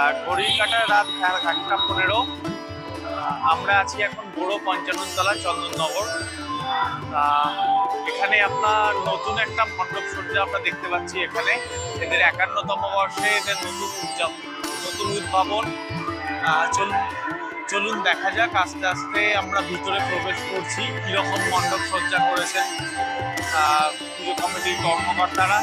আর ঘড়ির কাঁটায় রাত 1:15। আমরা আছি এখন বড় পঞ্চাননতলা চন্দননগর। এখানে আপনার নতুন একটা মণ্ডপ সজ্জা আমরা দেখতে পাচ্ছি। এখানে এদের 51তম বর্ষে এদের নতুন উদ্ভাবন। চলুন দেখা যাক। আস্তে আস্তে আমরা ভিতরে প্রবেশ করছি। কিরকম মণ্ডপ সজ্জা করেছেন পুজো কমিটির কর্মকর্তারা।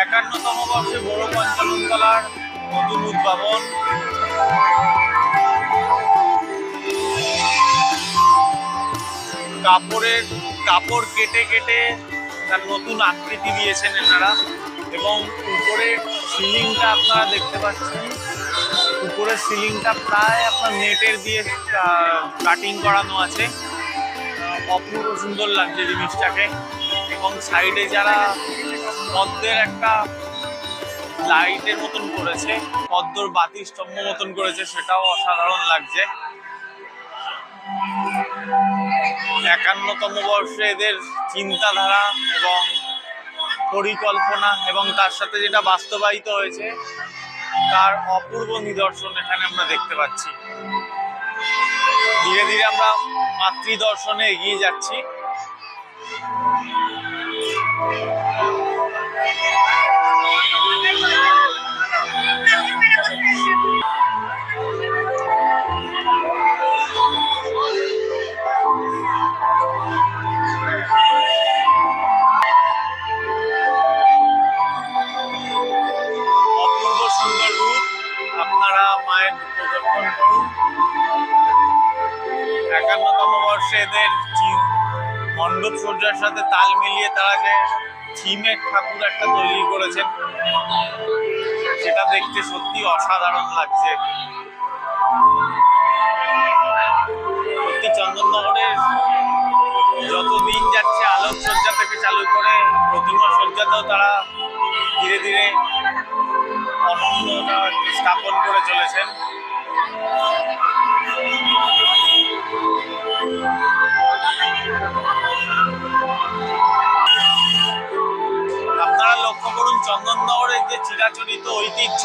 একান্নতম বর্ষে বড় পঞ্চাননতলার নতুন উদ্ভাবন। কাপড় কেটে কেটে তার নতুন আকৃতি দিয়েছেন এনারা। এবং উপরের সিলিংটা আপনারা দেখতে পাচ্ছেন। উপরের সিলিংটা প্রায় আপনার নেটের দিয়ে কাটিং করানো আছে। অপূর্ব সুন্দর লাগছে জিনিসটাকে। এবং সাইডে যারা পদ্মের একটা লাইটের মতন করেছে, পদ্মর বাতি স্তম্ভ মতন করেছে, সেটাও অসাধারণ লাগছে। 51তম বর্ষে এদের চিন্তাধারা এবং পরিকল্পনা এবং তার সাথে যেটা বাস্তবায়িত হয়েছে তার অপূর্ব নিদর্শন এখানে আমরা দেখতে পাচ্ছি। ধীরে ধীরে আমরা মাতৃদর্শনে এগিয়ে যাচ্ছি। অপূর্ব সুন্দর রূপ আপনারা মায়ের প্রদর্শন করুন। 51তম বর্ষে এদের মণ্ডপ সজ্জার সাথে তাল মিলিয়ে তারা যে থিমের ঠাকুর একটা তৈরি করেছেন, সেটা দেখতে সত্যি অসাধারণ লাগছে। সত্যি চন্দননগরের যত দিন যাচ্ছে আলোকসজ্জা থেকে চালু করে প্রতিমা সজ্জাতেও তারা ধীরে ধীরে অনন্যতা স্থাপন করে চলেছেন। আপনারা লক্ষ্য করুন চন্দননগরের যে চিরাচরিত ঐতিহ্য,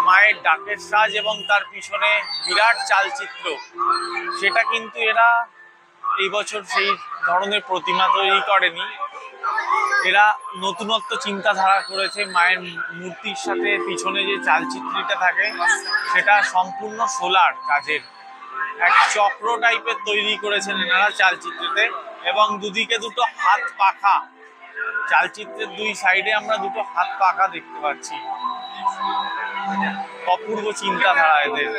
মায়ের ডাকের সাজ এবং তার পিছনে বিরাট চালচিত্র, সেটা কিন্তু এরা এই বছর সেই ধরনের প্রতিমা তৈরি করেনি। এরা নতুনত্ব চিন্তাধারা করেছে। মায়ের মূর্তির সাথে পিছনে যে চালচিত্রটা থাকে সেটা সম্পূর্ণ সোলার কাজের এক চক্র টাইপের তৈরি করেছেন এনারা চালচিত্রতে। এবং দুদিকে দুটো হাত পাখা, চালচিত্রের দুই সাইডে আমরা দুটো হাত পাখা দেখতে পাচ্ছি। অপূর্ব চিন্তাধারা এদের।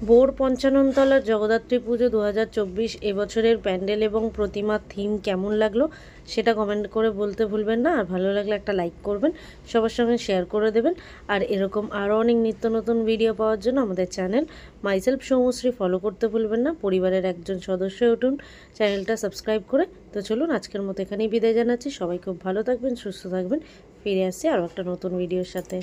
বোর পঞ্চাননতলার জগদ্ধাত্রী পুজো 2024 এবছরের প্যান্ডেল এবং প্রতিমার থিম কেমন লাগলো সেটা কমেন্ট করে বলতে ভুলবেন না। আর ভালো লাগলে একটা লাইক করবেন, সবার সঙ্গে শেয়ার করে দেবেন। আর এরকম আরও অনেক নিত্য নতুন ভিডিও পাওয়ার জন্য আমাদের চ্যানেল মাইসেলফ সৌমশ্রী ফলো করতে ভুলবেন না। পরিবারের একজন সদস্য উঠুন, চ্যানেলটা সাবস্ক্রাইব করে। তো চলুন আজকের মতো এখানেই বিদায় জানাচ্ছি। সবাই খুব ভালো থাকবেন, সুস্থ থাকবেন। ফিরে আসছি আরও একটা নতুন ভিডিওর সাথে।